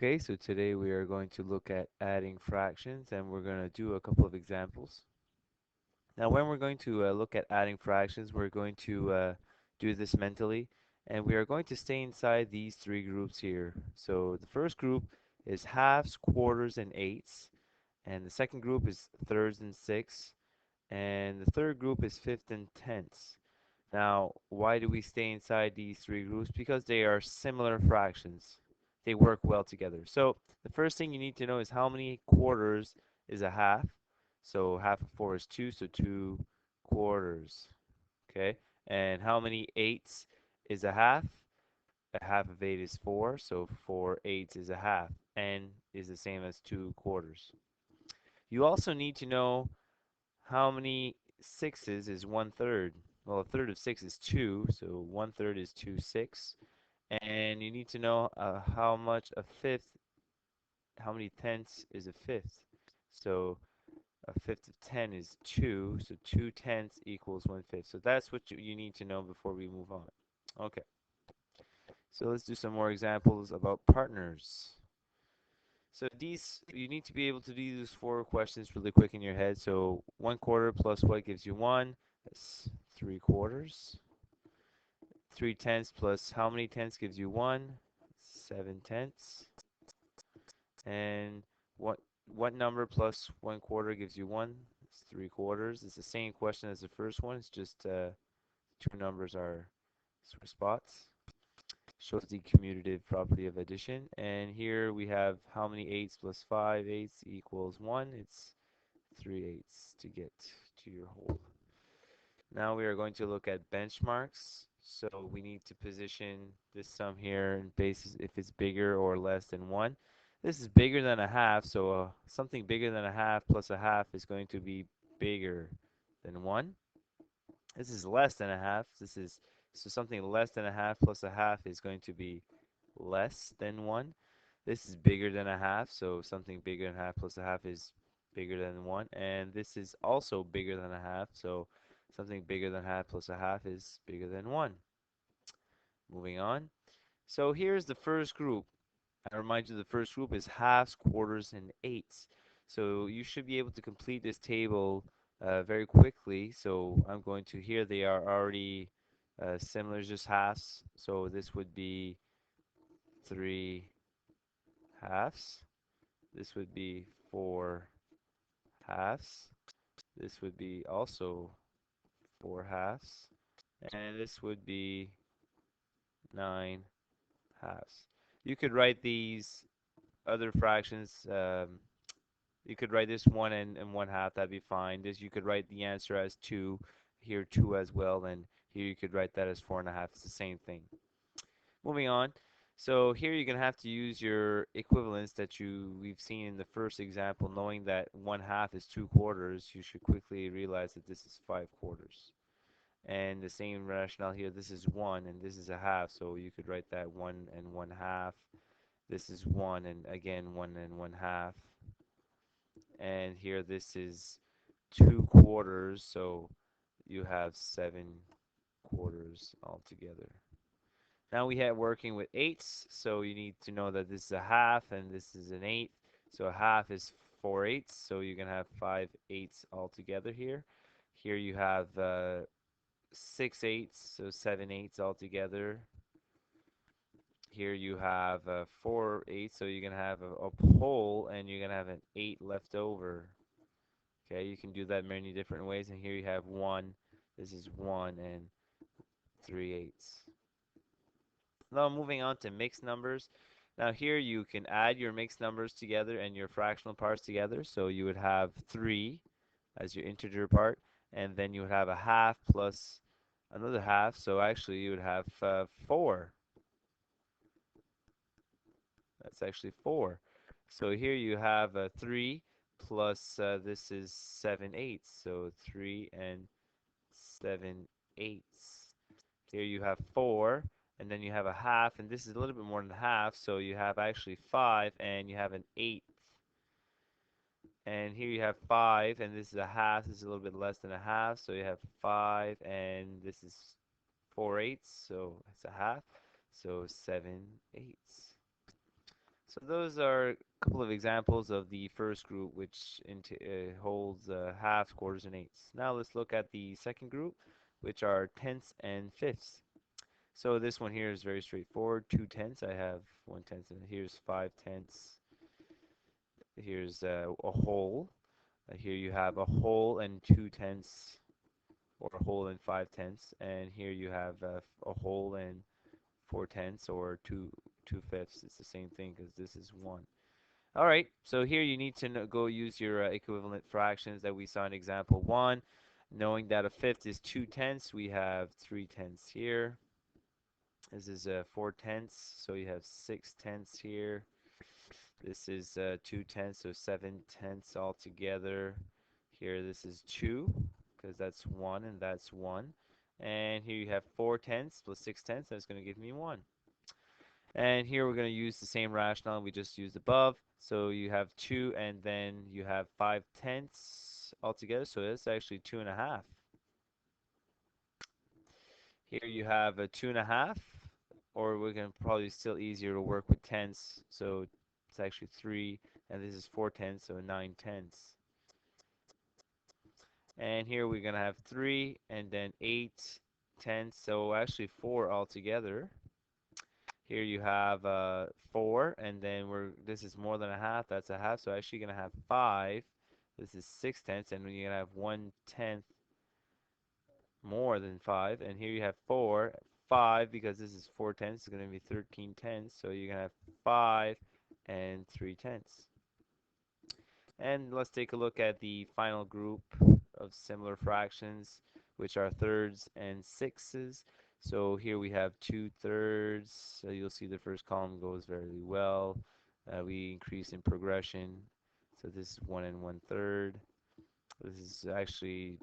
Okay, so today we are going to look at adding fractions and we're going to do a couple of examples. Now, when we're going to look at adding fractions, we're going to do this mentally and we are going to stay inside these three groups here. So the first group is halves, quarters, and eighths, and the second group is thirds and sixths, and the third group is fifths and tenths. Now, why do we stay inside these three groups? Because they are similar fractions. They work well together. So the first thing you need to know is how many quarters is a half. So half of 4 is 2, so 2 quarters. Okay. And how many eighths is a half? A half of 8 is 4, so 4 eighths is a half. And is the same as 2 quarters. You also need to know how many sixes is 1/3? Well, a third of 6 is 2, so 1/3 is 2 sixths. And you need to know how much a fifth, how many tenths is a fifth. So a fifth of 10 is 2, so 2 tenths equals 1/5. So that's what you need to know before we move on. Okay, so let's do some more examples about partners. So these, you need to be able to do these four questions really quick in your head. So 1/4 plus what gives you 1? That's 3/4. 3/10 plus how many tenths gives you 1? 7/10. And what number plus 1/4 gives you 1? It's 3/4. It's the same question as the first one. It's just two numbers are square spots. Shows the commutative property of addition. And here we have how many eighths plus 5 eighths equals 1. It's 3 eighths to get to your whole. Now we are going to look at benchmarks. So we need to position this sum here and basis if it's bigger or less than 1. This is bigger than a half, so something bigger than a half plus a half is going to be bigger than 1. This is less than a half. So something less than a half plus a half is going to be less than 1. This is bigger than a half, so something bigger than a half plus a half is bigger than 1. And this is also bigger than a half, so something bigger than half plus a half is bigger than 1. Moving on. So here's the first group. I remind you the first group is halves, quarters, and eighths. So you should be able to complete this table very quickly. So I'm going to, here they are already similar, just halves. So this would be 3 halves. This would be 4 halves. This would be also 4 halves. And this would be 9 halves. You could write these other fractions. You could write this 1 and 1/2. That'd be fine. This you could write the answer as 2. Here 2 as well. And here you could write that as 4 1/2. It's the same thing. Moving on. So here you're gonna have to use your equivalence that we've seen in the first example. Knowing that 1/2 is 2 quarters, you should quickly realize that this is 5 quarters. And the same rationale here. This is 1 and this is a half. So you could write that 1 and 1/2. This is 1 and again 1 and 1/2. And here this is 2 quarters. So you have 7 quarters altogether. Now we have working with eighths, so you need to know that this is a half and this is an eighth. So a half is 4 eighths, so you can have 5 eighths altogether here. Here you have 6 eighths, so 7 eighths altogether. Here you have 4 eighths, so you're going to have a whole and you're going to have an 8 left over. Okay, you can do that many different ways. And here you have 1, this is 1 and 3 eighths. Now moving on to mixed numbers. Now here you can add your mixed numbers together and your fractional parts together. So you would have 3 as your integer part, and then you would have a half plus another half. So actually you would have 4. That's actually 4. So here you have 3 plus this is 7 eighths. So 3 and 7 eighths. Here you have 4, and then you have a half, and this is a little bit more than half, so you have actually 5, and you have an eighth. And here you have 5, and this is a half, this is a little bit less than a half, so you have 5, and this is 4 eighths, so it's a half, so 7 eighths. So those are a couple of examples of the first group, which holds halves, quarters, and eighths. Now let's look at the second group, which are tenths and fifths. So this one here is very straightforward. 2 tenths, I have 1 tenth, and here's 5 tenths. Here's a whole. Here you have a whole and 2 tenths, or a whole and 5 tenths, and here you have a whole and 4 tenths, or two fifths. It's the same thing because this is one. All right, so here you need to go use your equivalent fractions that we saw in example one. Knowing that a fifth is 2 tenths, we have 3 tenths here. This is 4 tenths, so you have 6 tenths here. This is 2 tenths, so 7 tenths altogether. Here this is 2, because that's 1 and that's 1. And here you have 4 tenths plus 6 tenths, that's going to give me 1. And here we're going to use the same rationale we just used above. So you have 2 and then you have 5 tenths altogether, so that's actually 2.5. Here you have a 2.5, or we can probably still easier to work with tenths. So it's actually 3, and this is 4 tenths, so 9 tenths. And here we're going to have 3 and then 8 tenths, so actually 4 altogether. Here you have 4, and then this is more than a half, that's a half, so actually going to have 5. This is 6 tenths, and you're going to have 1 tenth more than 5. And here you have 4, 5, because this is 4 tenths, is going to be 13 tenths, so you're going to have 5 and 3 tenths. And let's take a look at the final group of similar fractions, which are thirds and sixes. So here we have 2 thirds. So you'll see the first column goes very well. We increase in progression. So this is 1 and 1/3. This is actually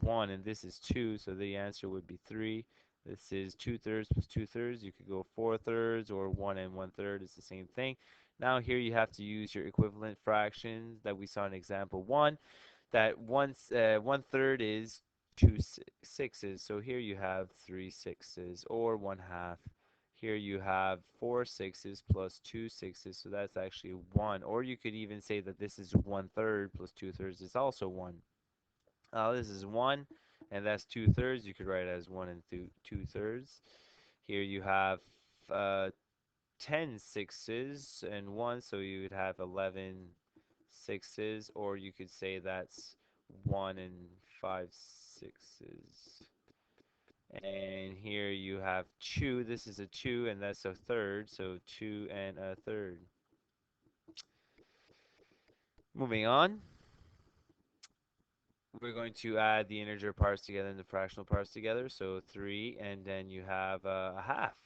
1 and this is 2, so the answer would be 3. This is 2 thirds plus 2 thirds. You could go 4 thirds, or 1 and 1/3. It's the same thing. Now here you have to use your equivalent fractions that we saw in example 1. That 1/3 is 2 sixes. So here you have 3 sixes, or 1/2. Here you have 4 sixes plus 2 sixes, so that's actually 1. Or you could even say that this is 1/3 plus 2 thirds is also 1. This is 1, and that's 2 thirds. You could write it as 1 and 2 thirds. Here you have uh, 10 sixes and 1, so you would have 11 sixes, or you could say that's 1 and 5 sixes. And here you have 2. This is a 2, and that's a third, so 2 and 1/3. Moving on, we're going to add the integer parts together and the fractional parts together. So 3, and then you have a half,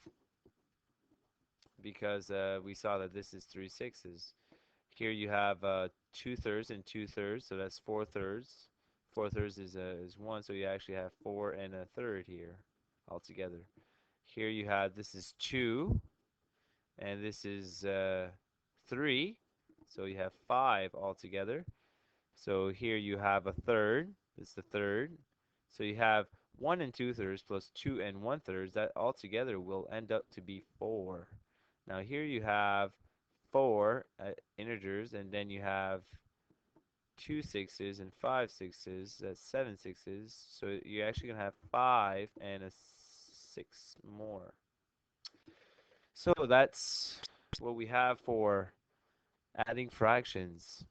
because we saw that this is 3 sixes. Here you have 2 thirds and 2 thirds, so that's 4 thirds. 4 thirds is 1, so you actually have 4 and 1/3 here altogether. Here you have, this is 2, and this is 3, so you have 5 altogether. So here you have a third. This is the third. So you have 1 and 2 thirds plus 2 and 1/3. That altogether will end up to be 4. Now here you have 4 integers, and then you have 2 sixes and 5 sixes. That's 7 sixes. So you're actually going to have 5 and a 6 more. So that's what we have for adding fractions.